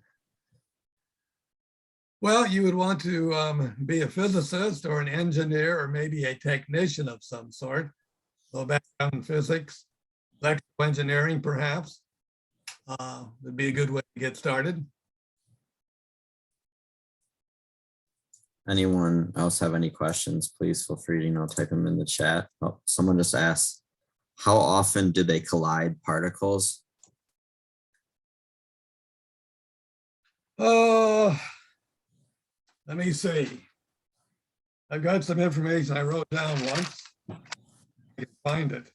Well, you would want to be a physicist or an engineer or maybe a technician of some sort. So background in physics, electrical engineering, perhaps. Would be a good way to get started. Anyone else have any questions? Please feel free to type them in the chat. Oh, someone just asked, how often do they collide particles? Let me see. I've got some information I wrote down once. I can find it.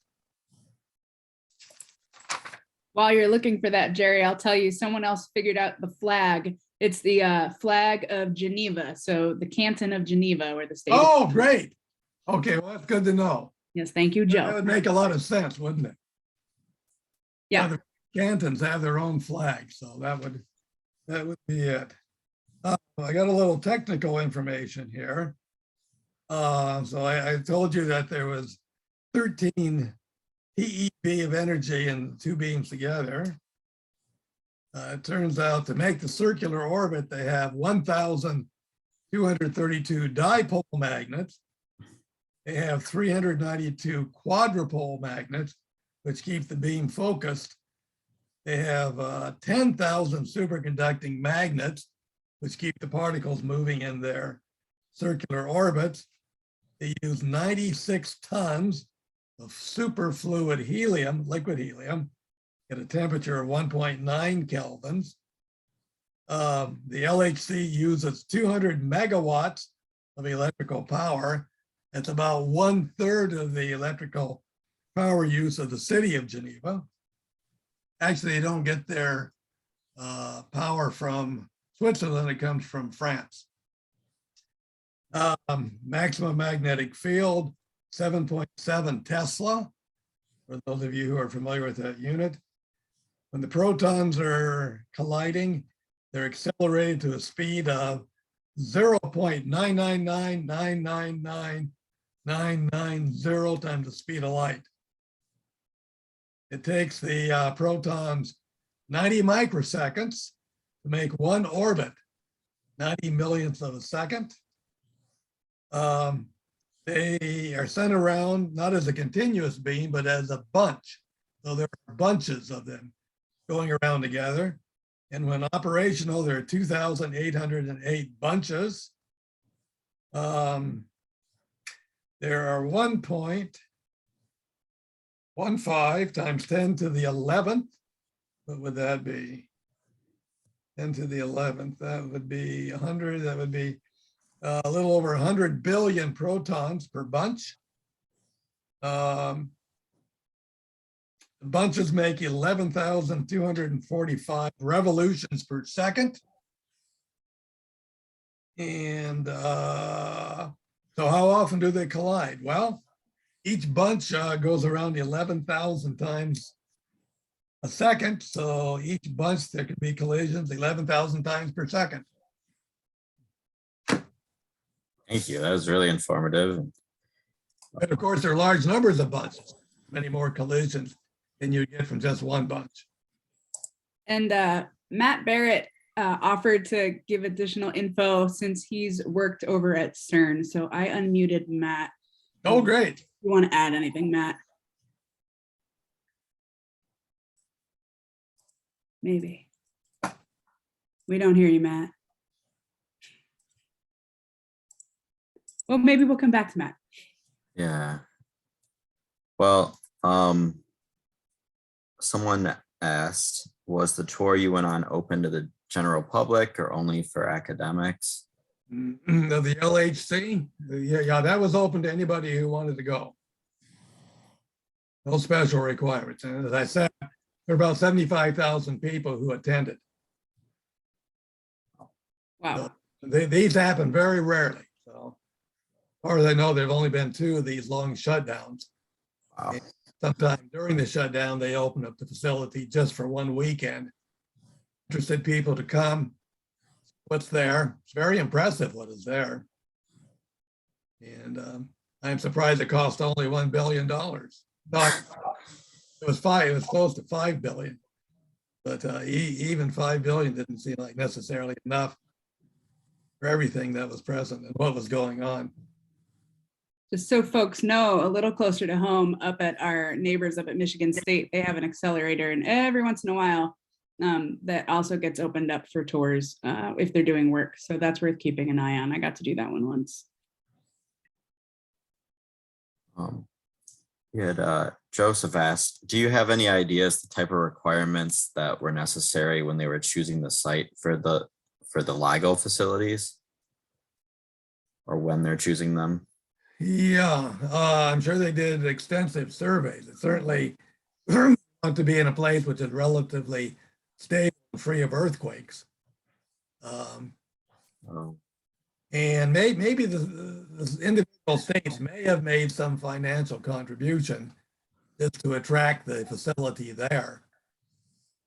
While you're looking for that, Jerry, I'll tell you, someone else figured out the flag. It's the flag of Geneva. So the canton of Geneva, or the state. Oh, great. Okay, well, that's good to know. Yes, thank you, Joe. That would make a lot of sense, wouldn't it? Yeah. The cantons have their own flag, so that would be it. I got a little technical information here. So I told you that there was 13 TeV of energy in two beams together. It turns out to make the circular orbit, they have 1,232 dipole magnets. They have 392 quadrupole magnets, which keep the beam focused. They have 10,000 superconducting magnets, which keep the particles moving in their circular orbits. They use 96 tons of superfluid helium, liquid helium, at a temperature of 1.9 kelvins. The LHC uses 200 megawatts of electrical power. That's about 1/3 of the electrical power use of the city of Geneva. Actually, they don't get their power from Switzerland, it comes from France. Maximum magnetic field, 7.7 Tesla, for those of you who are familiar with that unit. When the protons are colliding, they're accelerated to a speed of 0.999999990 times the speed of light. It takes the protons 90 microseconds to make one orbit, 90 millionths of a second. They are sent around not as a continuous beam, but as a bunch. So there are bunches of them going around together. And when operational, there are 2,808 bunches. There are 1.15 times 10 to the 11th. What would that be? 10 to the 11th, that would be 100, that would be a little over 100 billion protons per bunch. Bunches make 11,245 revolutions per second. And so how often do they collide? Well, each bunch goes around 11,000 times a second. So each bunch, there can be collisions 11,000 times per second. Thank you. That was really informative. And of course, there are large numbers of bunches, many more collisions than you get from just one bunch. And Matt Barrett offered to give additional info since he's worked over at CERN. So I unmuted Matt. Oh, great. You want to add anything, Matt? Maybe. We don't hear you, Matt. Well, maybe we'll come back to Matt. Yeah. Well, someone asked, was the tour you went on open to the general public or only for academics? The LHC, yeah, that was open to anybody who wanted to go. No special requirements. And as I said, there were about 75,000 people who attended. Wow. So these happen very rarely. So, as far as I know, there have only been 2 of these long shutdowns. Wow. And sometime during the shutdown, they opened up the facility just for one weekend. Interested people to come. What's there? It's very impressive what is there. And I'm surprised it cost only $1 billion. No, it was close to 5 billion. But even 5 billion didn't seem like necessarily enough for everything that was present and what was going on. Just so folks know, a little closer to home, up at our neighbors up at Michigan State, they have an accelerator, and every once in a while that also gets opened up for tours if they're doing work. So that's worth keeping an eye on. I got to do that one once. Joseph asked, do you have any ideas the type of requirements that were necessary when they were choosing the site for the LIGO facilities, or when they're choosing them? Yeah, I'm sure they did extensive surveys. It certainly want to be in a place which is relatively stable and free of earthquakes. And maybe the individual states may have made some financial contribution just to attract the facility there,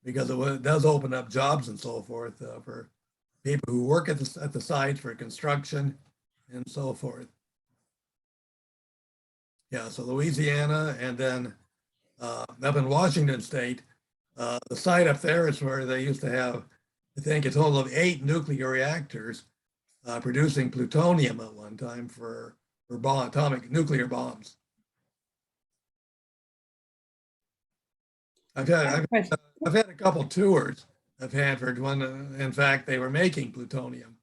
because it does open up jobs and so forth for people who work at the site for construction and so forth. Yeah, so Louisiana, and then up in Washington State, the site up there is where they used to have, I think, a total of 8 nuclear reactors producing plutonium at one time for atomic nuclear bombs. I've had a couple tours of Hanford when, in fact, they were making plutonium.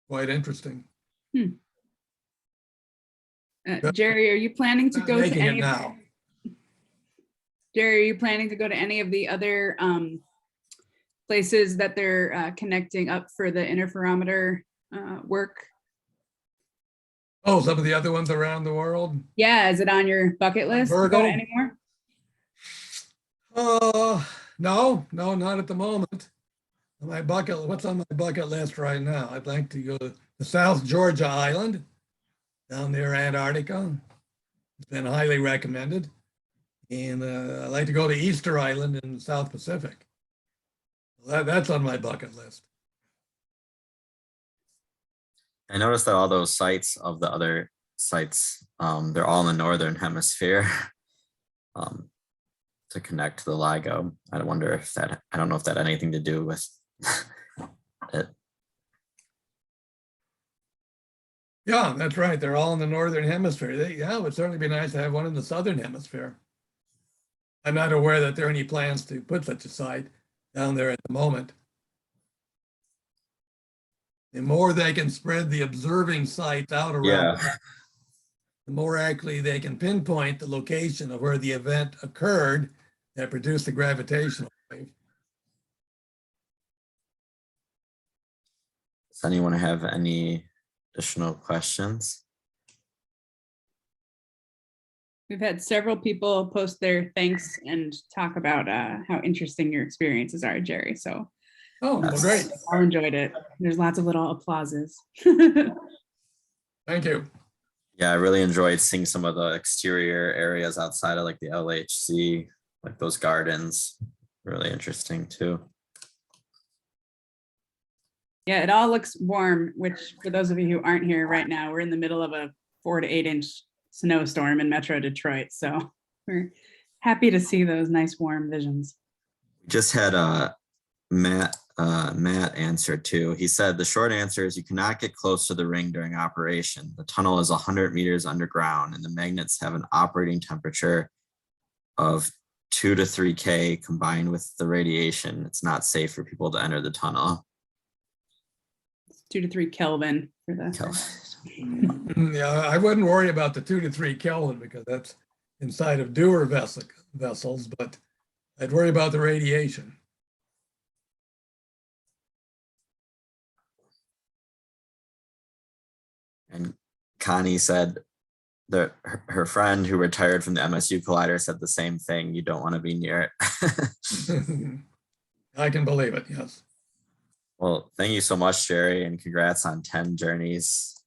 Quite interesting. Jerry, are you planning to go to any? Now. Jerry, are you planning to go to any of the other places that they're connecting up for the interferometer work? Oh, some of the other ones around the world? Yeah, is it on your bucket list to go to any more? No, not at the moment. What's on my bucket list right now? I'd like to go to the South Georgia Island down near Antarctica. It's been highly recommended. And I'd like to go to Easter Island in the South Pacific. That's on my bucket list. I noticed that all those sites of the other sites, they're all in the Northern Hemisphere to connect to the LIGO. I wonder if that, I don't know if that had anything to do with it. Yeah, that's right. They're all in the northern hemisphere. Yeah, it would certainly be nice to have one in the southern hemisphere. I'm not aware that there are any plans to put such a site down there at the moment. The more they can spread the observing sites out around, Yeah. the more accurately they can pinpoint the location of where the event occurred that produced the gravitational wave. Does anyone have any additional questions? We've had several people post their thanks and talk about how interesting your experiences are, Jerry. So Oh, well, great. I enjoyed it. There's lots of little applauses. Thank you. Yeah, I really enjoyed seeing some of the exterior areas outside of like the LHC, like those gardens. Really interesting too. Yeah, it all looks warm, which for those of you who aren't here right now, we're in the middle of a 4 to 8 inch snowstorm in Metro Detroit. So we're happy to see those nice warm visions. Just had Matt answer too. He said the short answer is you cannot get close to the ring during operation. The tunnel is 100 meters underground and the magnets have an operating temperature of 2 to 3 K combined with the radiation. It's not safe for people to enter the tunnel. 2 to 3 Kelvin for the. Yeah, I wouldn't worry about the 2 to 3 Kelvin because that's inside of Dewar vessels, but I'd worry about the radiation. And Connie said that her friend who retired from the MSU Collider said the same thing. You don't want to be near it. I can believe it, yes. Well, thank you so much, Jerry, and congrats on 10 journeys.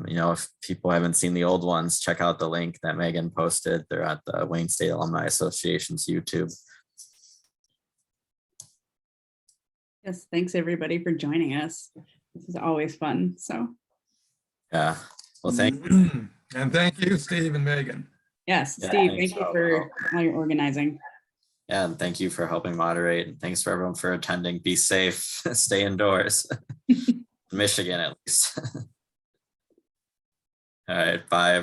You know, if people haven't seen the old ones, check out the link that Megan posted. They're at the Wayne State Alumni Association's YouTube. Yes, thanks everybody for joining us. This is always fun. So Yeah. Well, thank you. And thank you, Steve and Megan. yes, Yeah, Steve, thanks. thank you for all your organizing. Yeah, and thank you for helping moderate. And thanks for everyone for attending. Be safe, stay indoors. Michigan, at least. All right, bye.